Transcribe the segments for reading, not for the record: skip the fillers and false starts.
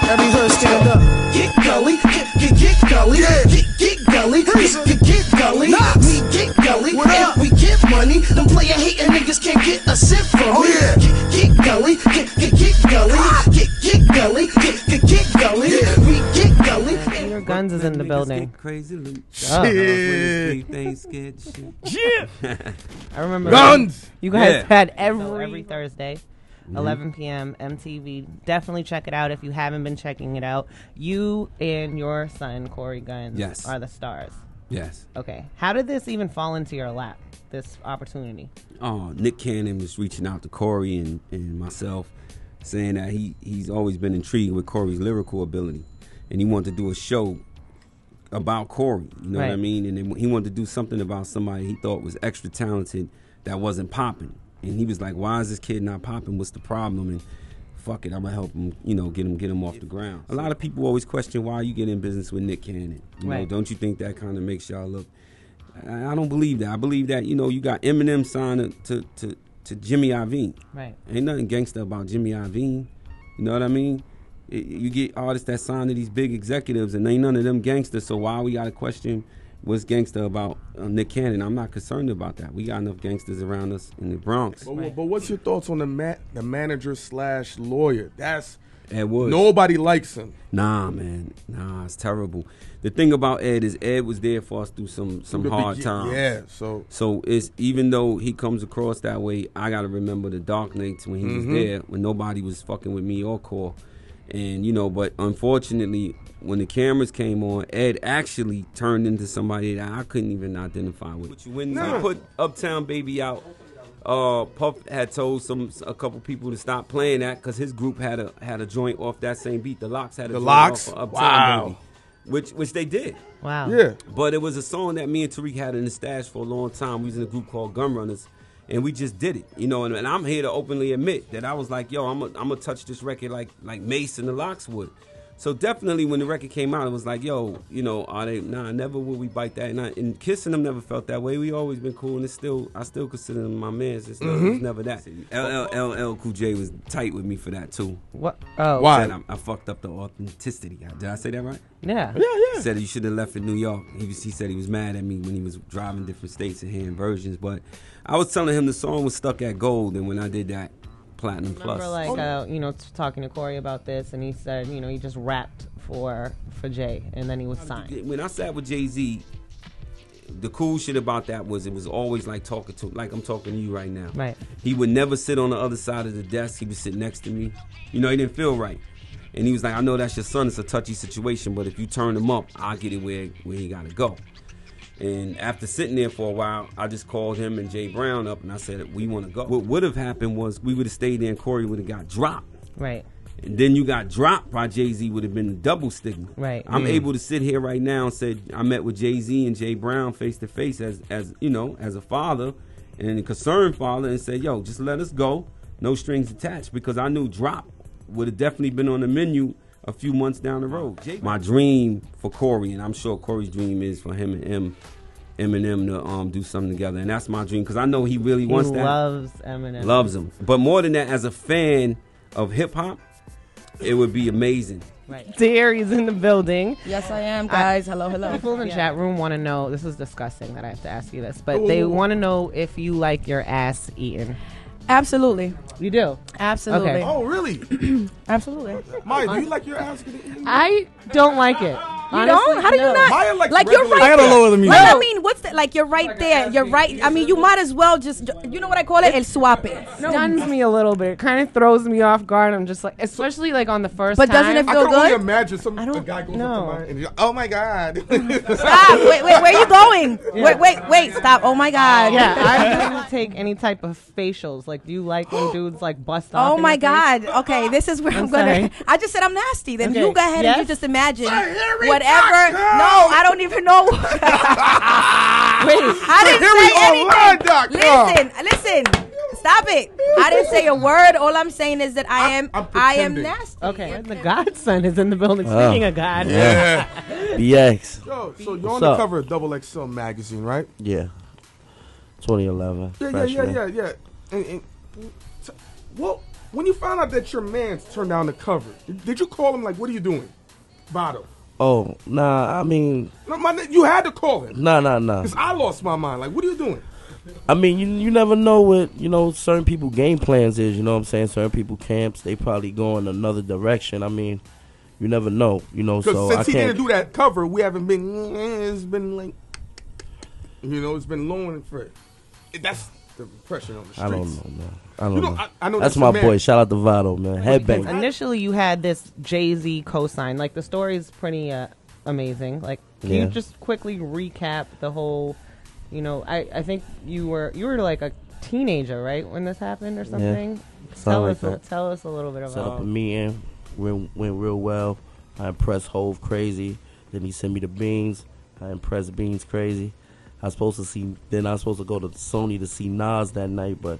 Every hood stand up. Get gully, get gully, get gully, get gully. We get gully, and we get money. Them player hating niggas can't get a cent from me. Get gully, get gully, get gully, get gully. We get gully. Your Guns is in the building. Crazy loot. Shit. Yeah. I remember Guns. You guys had every Thursday. 11 p.m. MTV. Definitely check it out if you haven't been checking it out. You and your son, Corey Guns, are the stars. Yes. Okay. How did this even fall into your lap, this opportunity? Oh, Nick Cannon was reaching out to Corey and myself, saying that he's always been intrigued with Corey's lyrical ability. And he wanted to do a show about Corey. You know what I mean? And then he wanted to do something about somebody he thought was extra talented that wasn't popping. And he was like, why is this kid not popping? What's the problem? And fuck it, I'm going to help him, get him off the ground. A lot of people always question why you get in business with Nick Cannon. You know, don't you think that kind of makes y'all look... I don't believe that. I believe that, you got Eminem signed to Jimmy Iovine. Right. Ain't nothing gangster about Jimmy Iovine. You know what I mean? You get artists that sign to these big executives and ain't none of them gangsters, so why we got to question what's gangster about Nick Cannon? I'm not concerned about that. We got enough gangsters around us in the Bronx. But what's your thoughts on the manager / lawyer? That's Ed Wood. Nobody likes him. Nah, man. Nah, it's terrible. The thing about Ed is Ed was there for us through some hard times. Yeah, so it's, even though he comes across that way, I got to remember the dark nights when he was there, when nobody was fucking with me or Core. And, but unfortunately, when the cameras came on, Ed actually turned into somebody that I couldn't even identify with. When we put Uptown Baby out, Puff had told a couple people to stop playing that because his group had a joint off that same beat. The Locks had a joint off of Uptown Baby, which they did. Wow. Yeah. But it was a song that me and Tariq had in the stash for a long time. We was in a group called Gun Runners. And we just did it, and I'm here to openly admit that I was like, yo, I'm gonna touch this record like Mace and the Locks would. So definitely when the record came out, it was like, yo, are they? Nah, never would we bite that. And Kiss and them never felt that way. We always been cool, and I still consider them my mans. It's never that. LL Cool J was tight with me for that too. What? Oh, why? I fucked up the authenticity. Did I say that right? Yeah. Yeah. He said he should have left in New York. He said he was mad at me when he was driving different states and hearing versions, but I was telling him the song was stuck at gold, and when I did that, platinum plus. Remember, talking to Corey about this, and he said, he just rapped for Jay, and then he was signed. When I sat with Jay-Z, the cool shit about that was it was always like talking to, like I'm talking to you right now. Right. He would never sit on the other side of the desk. He would sit next to me. He didn't feel right. And he was like, I know that's your son. It's a touchy situation, but if you turn him up, I'll get it where he got to go. And after sitting there for a while, I just called him and Jay Brown up, and I said, we want to go. What would have happened was we would have stayed there and Corey would have got dropped. Right. And then you got dropped by Jay-Z would have been a double stigma. Right. I'm able to sit here right now and say I met with Jay-Z and Jay Brown face to face as a father and a concerned father, and said, yo, just let us go. No strings attached, because I knew drop would have definitely been on the menu a few months down the road. My dream for Corey, and I'm sure Corey's dream is for him and Eminem to do something together, and that's my dream because I know he really wants that. He loves Eminem. Loves him. But more than that, as a fan of hip-hop, it would be amazing. Right. Terry's in the building. Yes, I am, guys. Hello. People in the chat room want to know, this is disgusting that I have to ask you this, but they want to know if you like your ass eaten. Absolutely. You do? Absolutely. Okay. Oh, really? Absolutely. Maya, do you like your ass eaten? I don't like it. You don't? How do you not? Maya likes like you're right I there. gotta lower the music. Like, I mean, what's that? Like you're right there. You're right. I mean, you might as well just. You know what I call it? El swap it. Stuns me a little bit. It kind of throws me off guard. I'm just like, especially like on the first but time. doesn't it I feel can only good? imagine a guy goes up to mine and he's like, oh my God. Stop. Wait, where are you going? Yeah. Wait, stop. Oh my God. Yeah, I don't take any type of facials. Like, do you like when dudes like bust off? Oh my God. Okay, this is where I'm gonna. I just said I'm nasty. Then you go ahead and you just imagine whatever. No, I don't even know. Wait, I didn't say anything. Listen. Stop it. I didn't say a word. All I'm saying is that I am nasty. Okay, the Godson is in the building. Speaking of God. Yeah. BX. Yo, so you're on the cover of Double XL magazine, right? Yeah. 2011. Yeah. And, When you found out that your man turned down the cover, did you call him like, what are you doing? Bottle. Oh, nah, I mean... No, you had to call him. Nah. Because I lost my mind. Like, what are you doing? I mean, you never know what, certain people game plans is, you know what I'm saying? Certain people camps, they probably go in another direction. I mean, you never know, so since he didn't do that cover, we haven't been, it's been like, it's been low and for that's the pressure on the streets. I don't know, man. I don't know. I know that's my boy. Shout out to Vado, man. Headbang. Initially, you had this Jay-Z cosign. Like, the story is pretty amazing. Like, can you just quickly recap the whole, I think you were like a teenager, right, when this happened or something? Yeah. Tell us a little bit about it. Set up a meeting. Went real well. I impressed Hove crazy. Then he sent me the Beans. I impressed Beans crazy. I was supposed to go to Sony to see Nas that night, but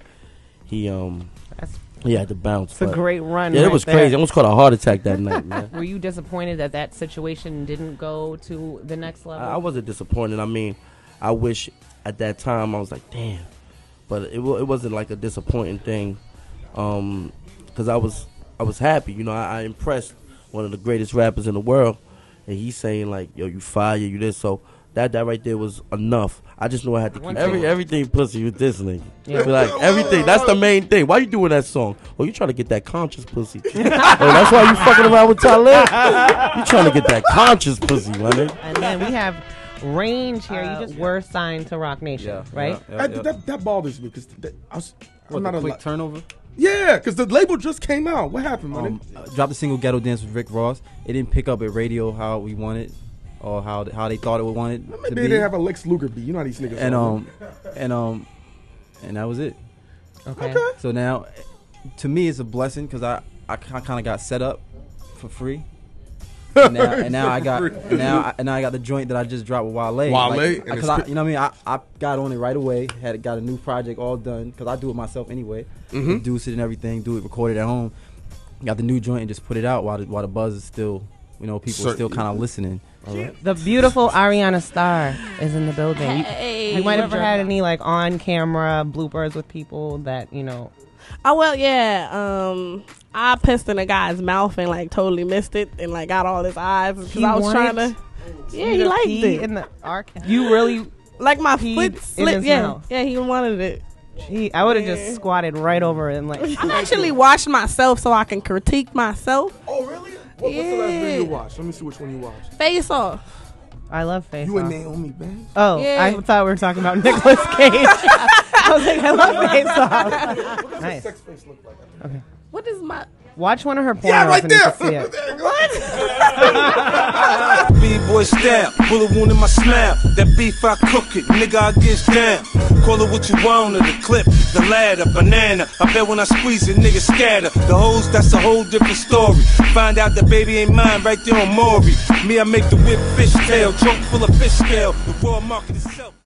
he had to bounce. It's a great run. Yeah, it was crazy. I almost caught a heart attack that night, man. Were you disappointed that situation didn't go to the next level? I wasn't disappointed. I mean, I wish at that time I was like, damn, but it wasn't like a disappointing thing, because I was happy. I impressed one of the greatest rappers in the world, and he's saying like, yo, you fire, you this, so. That right there was enough. I just knew I had to keep everything pussy with this nigga. Yeah. Like everything. That's the main thing. Why you doing that song? Oh, you trying to get that conscious pussy. Oh, that's why you fucking around with Talib? You trying to get that conscious pussy, my nigga. And then we have Range here. You just were signed to Rock Nation, right? Yeah. That bothers me because I'm not a quick turnover. Yeah, because the label just came out. What happened, man? Dropped the single "Ghetto Dance" with Rick Ross. It didn't pick up at radio how we wanted. Or how they thought it would want it. Maybe they didn't have a Lex Luger beat. You know how these niggas are. And that was it. Okay. So now, to me, it's a blessing because I kind of got set up for free. And now I got the joint that I just dropped with Wale. Because you know what I mean. I got on it right away. Got a new project all done because I do it myself anyway. Produce it and everything. Do it, record it at home. Got the new joint and just put it out while the buzz is still. People are still kind of listening. Right. The beautiful Ariana Starr is in the building. Hey, you might have had any like on camera bloopers with people that Oh well, yeah. I pissed in a guy's mouth and like totally missed it and like got all his eyes because I was trying to. Yeah, he liked it. In the arc, you really like my foot slipped. Yeah, he wanted it. I would have just squatted right over it and like. I actually watched myself so I can critique myself. Oh really? What's the last video you watched? Let me see which one you watched. Face Off. I love Face Off. You and Naomi Banks? Oh, yeah. I thought we were talking about Nicolas Cage. I was like, I love Face Off. What does nice. Sex Face look like? Okay. What is my... Watch one of her pornos. Yeah, right there. See it. What? B-boy style, bullet wound in my smile. That beef I cook it, nigga I get down. Call it what you want, or the clip, the ladder, banana. I bet when I squeeze it, nigga scatter. The hoes, that's a whole different story. Find out the baby ain't mine right there on Maury. Me, I make the whip fish tail, trunk full of fish scale. The raw market itself.